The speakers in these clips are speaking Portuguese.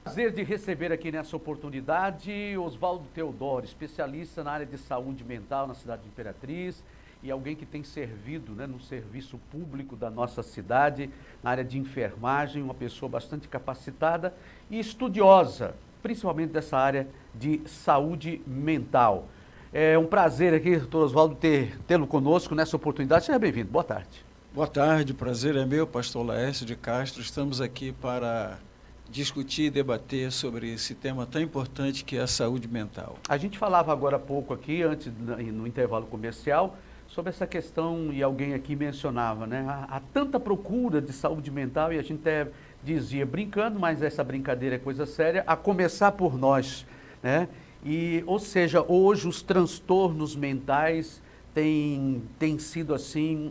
Prazer de receber aqui nessa oportunidade Oswaldo Teodoro, especialista na área de saúde mental na cidade de Imperatriz e alguém que tem servido, no serviço público da nossa cidade, na área de enfermagem, uma pessoa bastante capacitada e estudiosa, principalmente dessa área de saúde mental. É um prazer aqui, doutor Oswaldo, tê-lo conosco nessa oportunidade. Seja bem-vindo. Boa tarde. Boa tarde, prazer é meu, pastor Laércio de Castro. Estamos aqui para discutir e debater sobre esse tema tão importante que é a saúde mental. A gente falava agora há pouco aqui, antes no intervalo comercial, sobre essa questão, e alguém aqui mencionava, há tanta procura de saúde mental, e a gente até dizia brincando, mas essa brincadeira é coisa séria, a começar por nós, ou seja, hoje os transtornos mentais têm sido assim,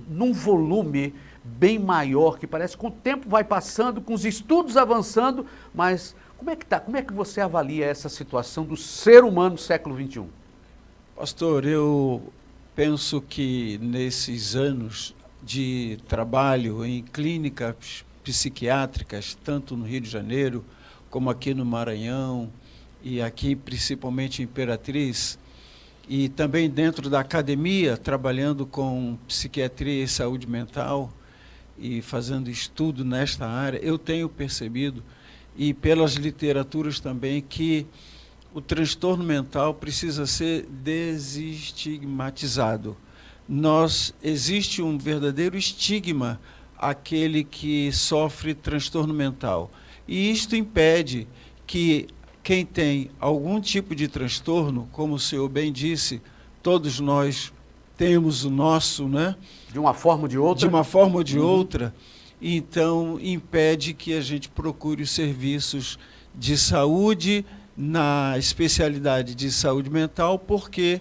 num volume bem maior, que parece que o tempo vai passando, com os estudos avançando, mas como é que tá? Como é que você avalia essa situação do ser humano no século XXI? Pastor, eu penso que nesses anos de trabalho em clínicas psiquiátricas, tanto no Rio de Janeiro, como aqui no Maranhão, e aqui principalmente em Imperatriz, e também dentro da academia, trabalhando com psiquiatria e saúde mental, e fazendo estudo nesta área, eu tenho percebido, e pelas literaturas também, que o transtorno mental precisa ser desestigmatizado. Existe um verdadeiro estigma àquele que sofre transtorno mental. E isto impede que quem tem algum tipo de transtorno, como o senhor bem disse, todos nós temos o nosso, De uma forma ou de outra? De uma forma ou de outra. Então, impede que a gente procure os serviços de saúde na especialidade de saúde mental, porque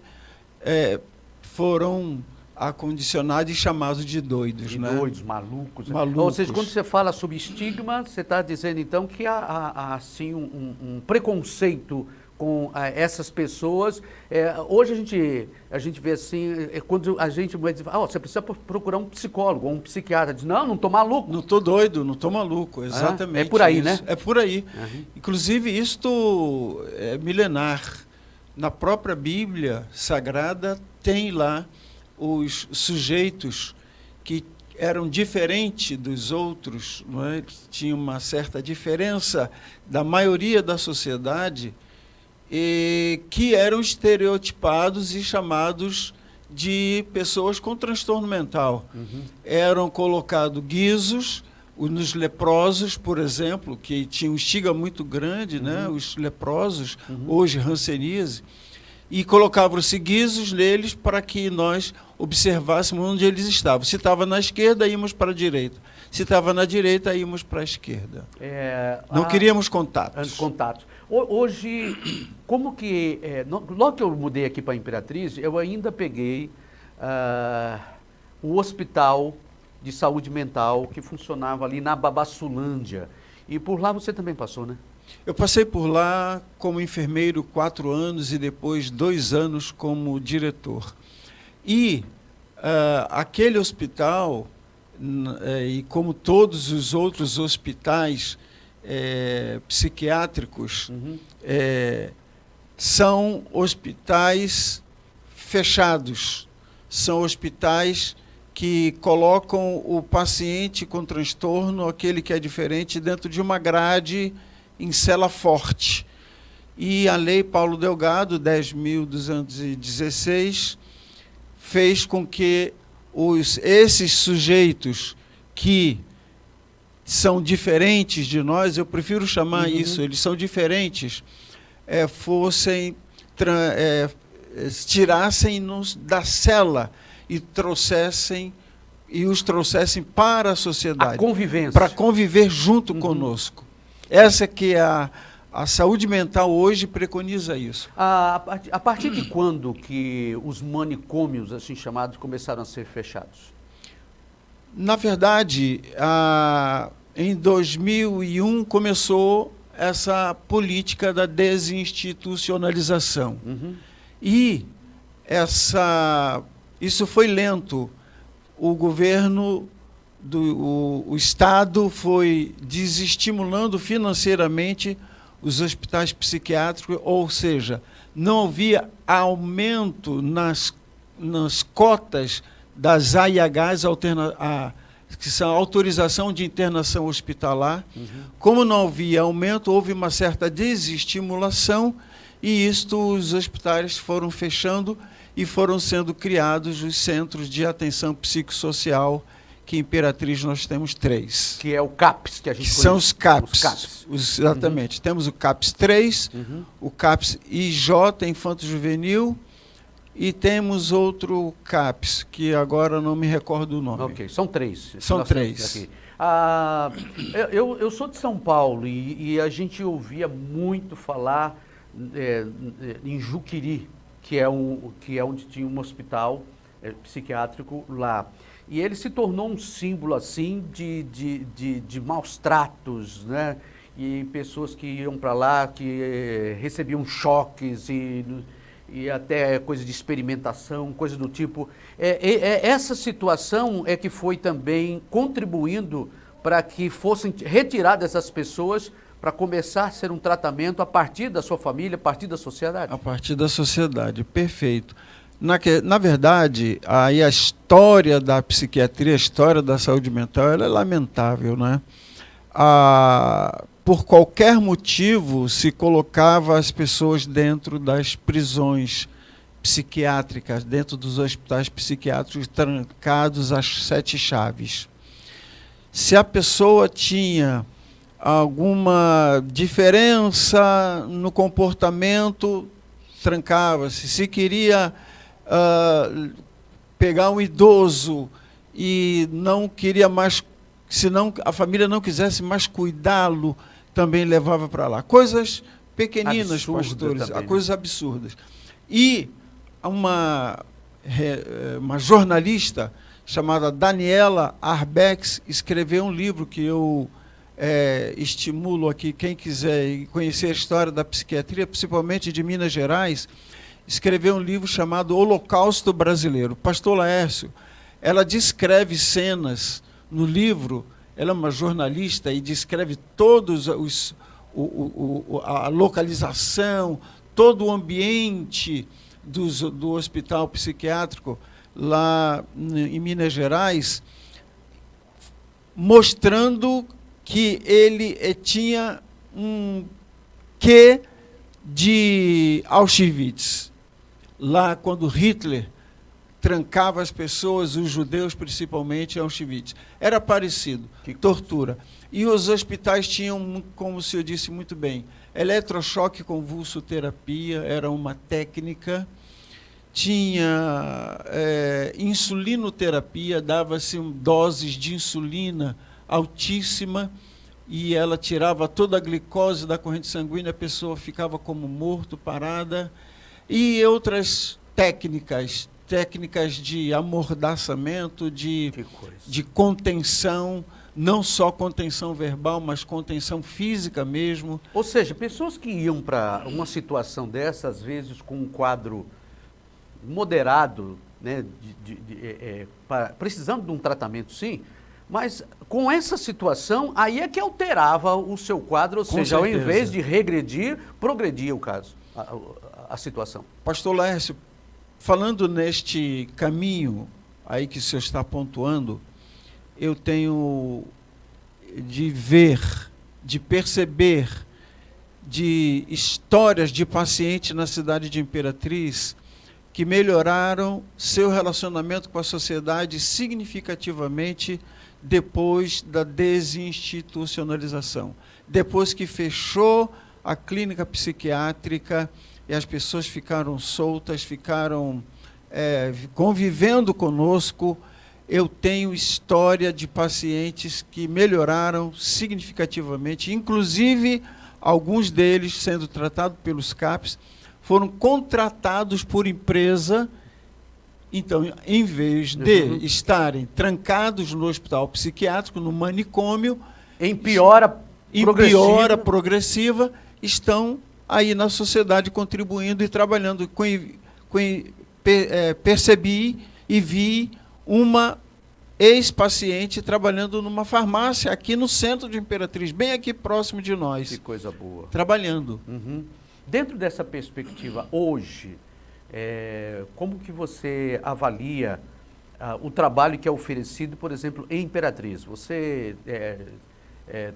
foram acondicionados e chamados de doidos. Doidos, malucos. Malucos. Ou seja, quando você fala sobre estigma, você está dizendo então que há assim, um preconceito com essas pessoas. Hoje a gente vê assim, quando a gente vai dizer, você precisa procurar um psicólogo ou um psiquiatra. Diz, não estou maluco. Não estou doido, não estou maluco, exatamente. É por aí, isso. É por aí. Uhum. Inclusive, isto é milenar. Na própria Bíblia Sagrada tem lá os sujeitos que eram diferentes dos outros, tinha uma certa diferença da maioria da sociedade, e que eram estereotipados e chamados de pessoas com transtorno mental. Uhum. Eram colocados guizos, nos leprosos, por exemplo, que tinham um estigma muito grande, os leprosos, hoje hanseníase, e colocavam-se guizos neles para que nós observássemos onde eles estavam. Se estava na esquerda, íamos para a direita. Se estava na direita, íamos para a esquerda. Não queríamos contatos. Hoje, como que... logo que eu mudei aqui para a Imperatriz, eu ainda peguei o hospital de saúde mental que funcionava ali na Babassulândia. E por lá você também passou, né? Eu passei por lá como enfermeiro 4 anos e depois 2 anos como diretor. E aquele hospital, e como todos os outros hospitais psiquiátricos, são hospitais fechados, são hospitais que colocam o paciente com transtorno, aquele que é diferente, dentro de uma grade em cela forte. E a Lei Paulo Delgado, 10.216, fez com que esses sujeitos que são diferentes de nós, eu prefiro chamar isso, eles são diferentes, tirassem-nos da cela e os trouxessem para a sociedade. A convivência. Para conviver junto conosco. Essa que é a saúde mental hoje preconiza isso. A partir de quando que os manicômios, assim chamados, começaram a ser fechados? Na verdade, em 2001 começou essa política da desinstitucionalização. E isso foi lento. O governo o Estado foi desestimulando financeiramente os hospitais psiquiátricos, ou seja, não havia aumento nas cotas das AIHs, que são autorização de internação hospitalar. Como não havia aumento, houve uma certa desestimulação, e os hospitais foram fechando e foram sendo criados os centros de atenção psicossocial, que em Imperatriz nós temos 3. Que é o CAPS, que a gente conhece. São os CAPS. Os CAPS. Exatamente. Temos o CAPS 3, o CAPS IJ, Infanto Juvenil, e temos outro CAPS, que agora não me recordo o nome. Ok, são 3. São 3. Eu sou de São Paulo e a gente ouvia muito falar em Juqueri, que é onde tinha um hospital psiquiátrico lá. E ele se tornou um símbolo assim de maus tratos, né? E pessoas que iam para lá, que recebiam choques e até coisa de experimentação, coisa do tipo. Essa situação é que foi também contribuindo para que fossem retiradas essas pessoas para começar a ser um tratamento a partir da sua família, a partir da sociedade? A partir da sociedade, perfeito. Na verdade, aí a história da psiquiatria, a história da saúde mental, ela é lamentável, né? Por qualquer motivo, se colocava as pessoas dentro das prisões psiquiátricas, dentro dos hospitais psiquiátricos, trancados às 7 chaves. Se a pessoa tinha alguma diferença no comportamento, trancava-se. Se queria pegar um idoso e não queria mais, se a família não quisesse mais cuidá-lo, também levava para lá. Coisas pequeninas, absurda pastores, também, coisas absurdas. E uma jornalista chamada Daniela Arbex escreveu um livro que eu estimulo aqui, quem quiser conhecer a história da psiquiatria, principalmente de Minas Gerais, escreveu um livro chamado Holocausto Brasileiro. Pastor Laércio, ela descreve cenas no livro, ela é uma jornalista e descreve todos a localização, todo o ambiente do hospital psiquiátrico lá em Minas Gerais, mostrando que ele tinha um quê de Auschwitz. Lá, quando Hitler trancava as pessoas, os judeus principalmente, em Auschwitz. Era parecido, tortura. E os hospitais tinham, como o senhor disse muito bem, eletrochoque convulsoterapia, era uma técnica. Tinha insulinoterapia, dava-se doses de insulina altíssima, e ela tirava toda a glicose da corrente sanguínea, a pessoa ficava como morto, parada. E outras técnicas de amordaçamento, de contenção, não só contenção verbal, mas contenção física mesmo. Ou seja, pessoas que iam para uma situação dessa, às vezes com um quadro moderado, né, precisando de um tratamento, sim, mas com essa situação, aí é que alterava o seu quadro, ou seja, ao invés de regredir, progredia o caso, a situação. Pastor Laércio, falando neste caminho aí que o senhor está pontuando, eu tenho de ver, de perceber, de histórias de pacientes na cidade de Imperatriz que melhoraram seu relacionamento com a sociedade significativamente depois da desinstitucionalização. Depois que fechou a clínica psiquiátrica e as pessoas ficaram soltas, ficaram convivendo conosco, eu tenho história de pacientes que melhoraram significativamente, inclusive alguns deles sendo tratados pelos CAPs, foram contratados por empresa. Então, em vez de estarem trancados no hospital psiquiátrico, no manicômio, em piora progressiva, estão aí na sociedade contribuindo e trabalhando. Percebi e vi uma ex-paciente trabalhando numa farmácia aqui no centro de Imperatriz, bem aqui próximo de nós. Que coisa boa. Trabalhando. Uhum. Dentro dessa perspectiva, hoje, como que você avalia o trabalho que é oferecido, por exemplo, em Imperatriz? Você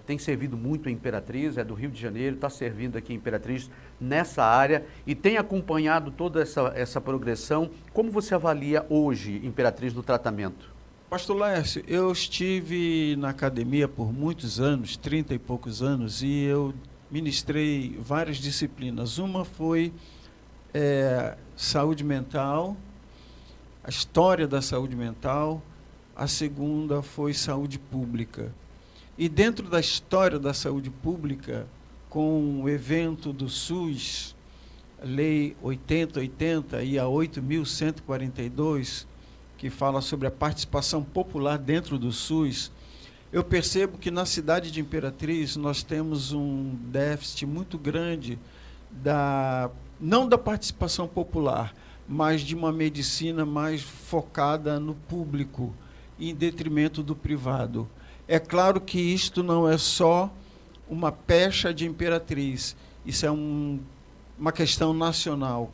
tem servido muito em Imperatriz, é do Rio de Janeiro, está servindo aqui em Imperatriz nessa área e tem acompanhado toda essa progressão. Como você avalia hoje Imperatriz no tratamento? Pastor Laércio, eu estive na academia por muitos anos, 30 e poucos anos, e eu ministrei várias disciplinas. Uma foi saúde mental, a história da saúde mental. A segunda foi saúde pública. E dentro da história da saúde pública, com o evento do SUS, a Lei 8080 e a 8.142, que fala sobre a participação popular dentro do SUS, eu percebo que na cidade de Imperatriz nós temos um déficit muito grande, não da participação popular, mas de uma medicina mais focada no público, em detrimento do privado. É claro que isto não é só uma pecha de Imperatriz, isso é uma questão nacional.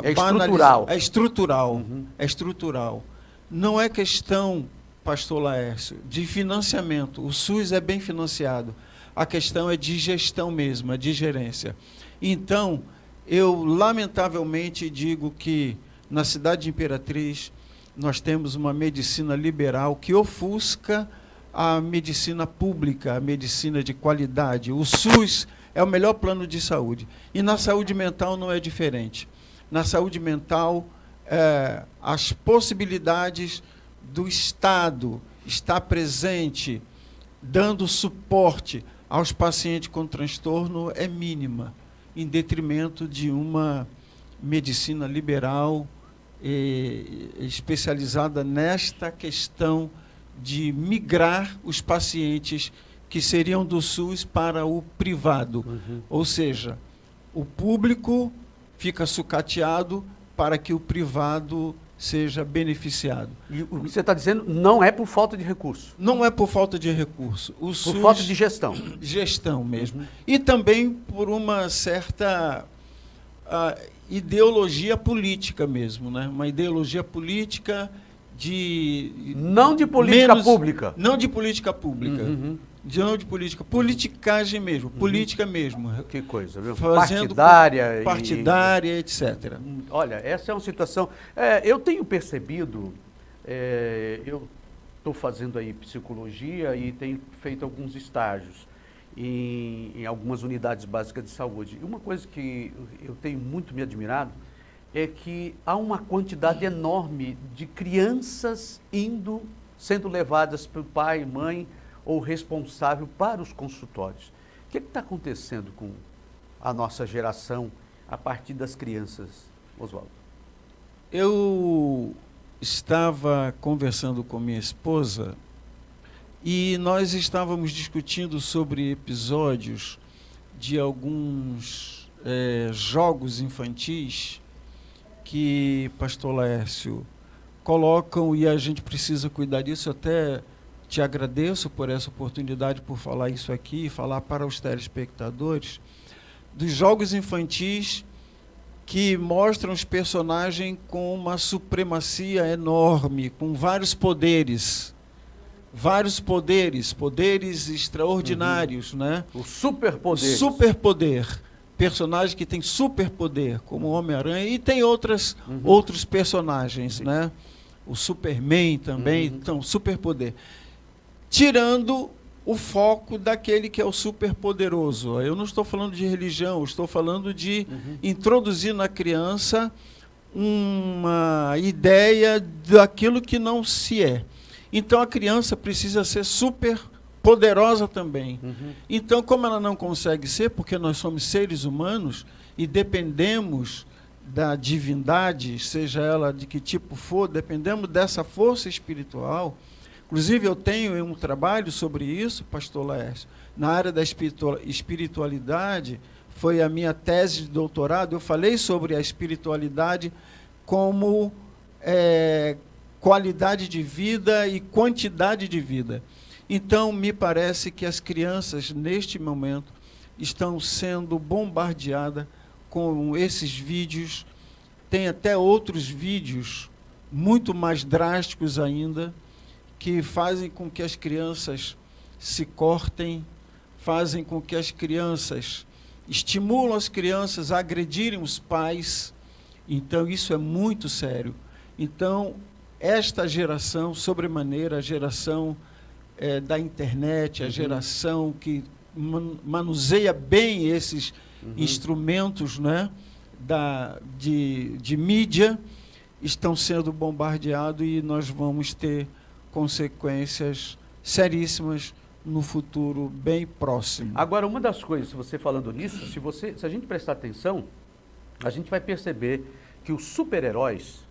É estrutural. É estrutural. Uhum. É estrutural. Não é questão, pastor Laércio, de financiamento. O SUS é bem financiado. A questão é de gestão mesmo, é de gerência. Então, eu lamentavelmente digo que na cidade de Imperatriz nós temos uma medicina liberal que ofusca a medicina pública, a medicina de qualidade. O SUS é o melhor plano de saúde. E na saúde mental não é diferente. Na saúde mental, as possibilidades do Estado estar presente, dando suporte aos pacientes com transtorno é mínima, em detrimento de uma medicina liberal especializada nesta questão de migrar os pacientes que seriam do SUS para o privado. Uhum. Ou seja, o público fica sucateado para que o privado seja beneficiado. E o que você está dizendo não é por falta de recurso? Não é por falta de recurso. O Por SUS, falta de gestão? Gestão mesmo. Uhum. E também por uma certa ideologia política mesmo, né? Uma ideologia política de... Não de política pública? Não de política pública. Uhum. Não de política. Politicagem mesmo. Política mesmo. Que coisa, viu? Fazendo partidária, etc. Olha, essa é uma situação... eu tenho percebido, eu estou fazendo aí psicologia e tenho feito alguns estágios em algumas unidades básicas de saúde. E uma coisa que eu tenho muito me admirado é que há uma quantidade enorme de crianças sendo levadas pelo pai, mãe ou responsável para os consultórios. O que está acontecendo com a nossa geração a partir das crianças, Oswaldo? Eu estava conversando com minha esposa e nós estávamos discutindo sobre episódios de alguns jogos infantis que, pastor Laércio, colocam, e a gente precisa cuidar disso. Eu até te agradeço por essa oportunidade, por falar isso aqui, falar para os telespectadores, dos jogos infantis que mostram os personagens com uma supremacia enorme, com vários poderes extraordinários, né? O superpoder. Superpoder. Personagem que tem superpoder, como o Homem-Aranha, e tem outros personagens, né? O Superman também, então, superpoder. Tirando o foco daquele que é o superpoderoso. Eu não estou falando de religião, estou falando de introduzir na criança uma ideia daquilo que não se é. Então, a criança precisa ser super poderosa também. Então, como ela não consegue ser, porque nós somos seres humanos e dependemos da divindade, seja ela de que tipo for, dependemos dessa força espiritual. Inclusive, eu tenho um trabalho sobre isso, pastor Laércio, na área da espiritualidade, foi a minha tese de doutorado. Eu falei sobre a espiritualidade como qualidade de vida e quantidade de vida. Então, me parece que as crianças, neste momento, estão sendo bombardeadas com esses vídeos. Tem até outros vídeos muito mais drásticos ainda, que fazem com que as crianças se cortem, fazem com que as crianças, estimulam as crianças a agredirem os pais. Então, isso é muito sério. Então, esta geração, sobremaneira, a geração da internet, a geração que manuseia bem esses instrumentos, né, de mídia, estão sendo bombardeados e nós vamos ter consequências seríssimas no futuro bem próximo. Agora, uma das coisas, você falando nisso, se a gente prestar atenção, a gente vai perceber que os super-heróis,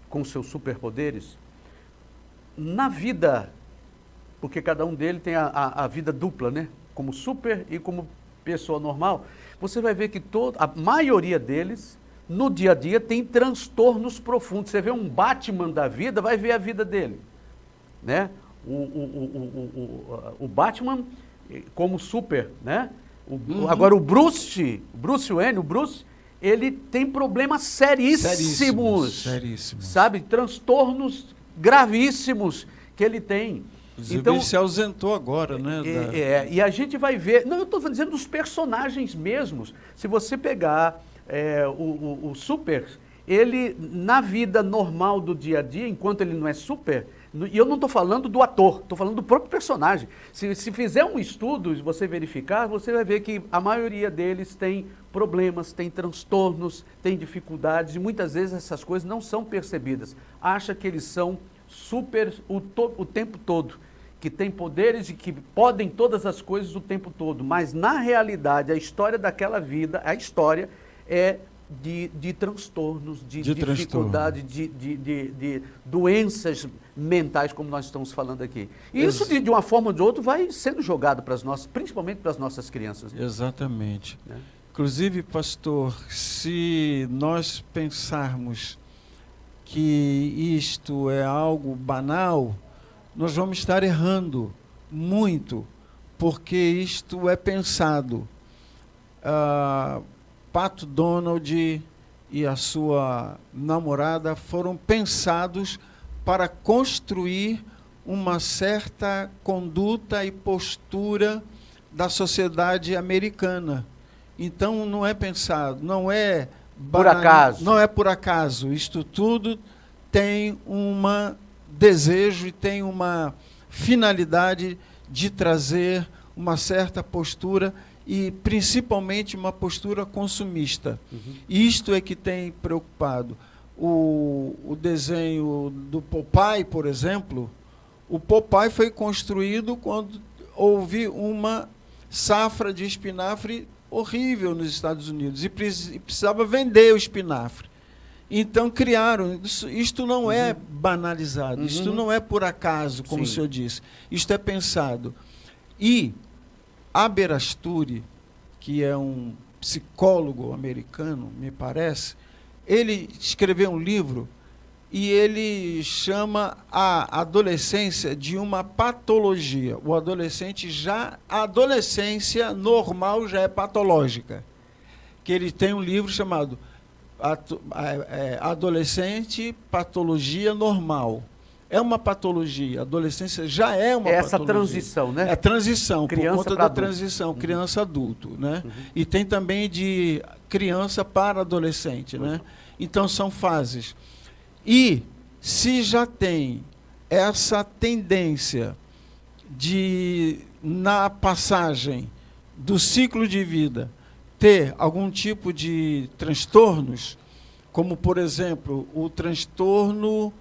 com seus superpoderes, na vida, porque cada um deles tem a vida dupla, né? Como super e como pessoa normal, você vai ver que a maioria deles, no dia a dia, tem transtornos profundos. Você vê um Batman da vida, vai ver a vida dele, né? O Batman como super, né? Agora o Bruce Wayne, ele tem problemas seríssimos, sabe? Transtornos gravíssimos que ele tem. Então, ele se ausentou agora, né? E a gente vai ver... Não, eu estou dizendo dos personagens mesmos. Se você pegar o super, ele, na vida normal do dia a dia, enquanto ele não é super... E eu não estou falando do ator, estou falando do próprio personagem. Se fizer um estudo, se você verificar, você vai ver que a maioria deles tem problemas, tem transtornos, tem dificuldades, e muitas vezes essas coisas não são percebidas. Acha que eles são super o tempo todo, que têm poderes e que podem todas as coisas o tempo todo. Mas, na realidade, a história daquela vida, a história é de transtornos, de dificuldade, de doenças mentais, como nós estamos falando aqui. E isso, de uma forma ou de outra, vai sendo jogado para as nossas, principalmente para as nossas crianças. Né? Exatamente. Inclusive, pastor, se nós pensarmos que isto é algo banal, nós vamos estar errando muito, porque isto é pensado. Pato Donald e a sua namorada foram pensados para construir uma certa conduta e postura da sociedade americana. Então, não é pensado, não é por acaso. Não é por acaso. Isto tudo tem um desejo e tem uma finalidade de trazer uma certa postura e, principalmente, uma postura consumista. Isto é que tem preocupado. O desenho do Popeye, por exemplo, o Popeye foi construído quando houve uma safra de espinafre horrível nos Estados Unidos e precisava vender o espinafre. Então criaram, isto não é banalizado, isto não é por acaso, como o senhor disse, isto é pensado. E Aberasturi, que é um psicólogo americano, me parece, ele escreveu um livro e ele chama a adolescência de uma patologia. A adolescência normal já é patológica. Que ele tem um livro chamado Adolescente, Patologia Normal. É uma patologia, a adolescência já é uma patologia. Essa transição, né? É transição, criança por conta da transição, criança-adulto, né? E tem também de criança para adolescente, né? Então, são fases. E se já tem essa tendência de, na passagem do ciclo de vida, ter algum tipo de transtornos, como, por exemplo, o transtorno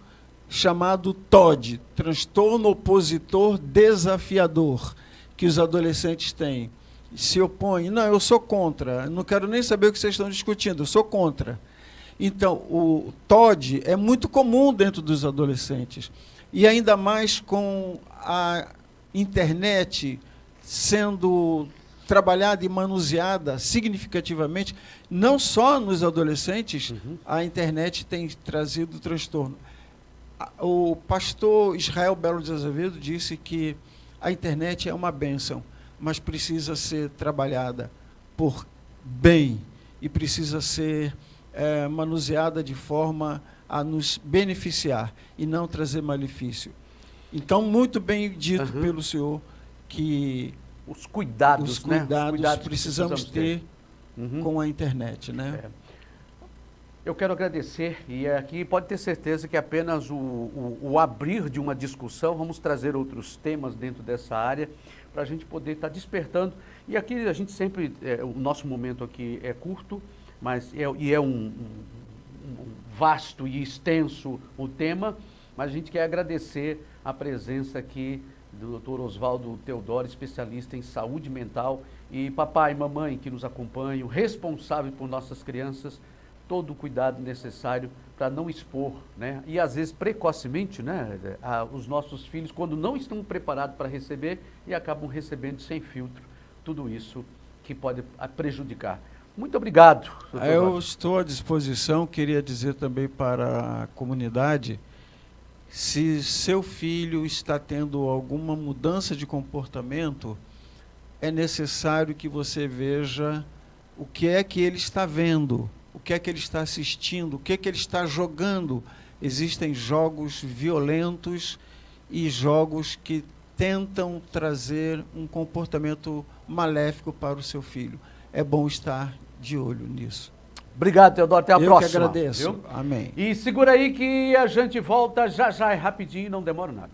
chamado TOD, transtorno opositor desafiador, que os adolescentes têm, se opõem. Não, eu sou contra, não quero nem saber o que vocês estão discutindo, eu sou contra. Então, o TOD é muito comum dentro dos adolescentes, e ainda mais com a internet sendo trabalhada e manuseada significativamente, não só nos adolescentes, a internet tem trazido transtorno. O pastor Israel Belo de Azevedo disse que a internet é uma bênção, mas precisa ser trabalhada por bem e precisa ser manuseada de forma a nos beneficiar e não trazer malefício. Então, muito bem dito pelo senhor que os cuidados, né? Os cuidados precisamos ter com a internet, né? Eu quero agradecer, e aqui pode ter certeza que apenas o abrir de uma discussão, vamos trazer outros temas dentro dessa área, para a gente poder estar despertando. E aqui a gente sempre, o nosso momento aqui é curto, mas é um vasto e extenso o tema, mas a gente quer agradecer a presença aqui do Dr. Oswaldo Teodoro, especialista em saúde mental, e papai e mamãe que nos acompanham, responsável por nossas crianças, todo o cuidado necessário para não expor, né? E às vezes precocemente, né? Os nossos filhos, quando não estão preparados para receber e acabam recebendo sem filtro, tudo isso que pode prejudicar. Muito obrigado. Eu estou à disposição, queria dizer também para a comunidade, se seu filho está tendo alguma mudança de comportamento, é necessário que você veja o que é que ele está vendo, o que é que ele está assistindo, o que é que ele está jogando. Existem jogos violentos e jogos que tentam trazer um comportamento maléfico para o seu filho. É bom estar de olho nisso. Obrigado, Teodoro. Até a próxima. Eu que agradeço. Viu? Amém. E segura aí que a gente volta já já, é rapidinho, não demora nada.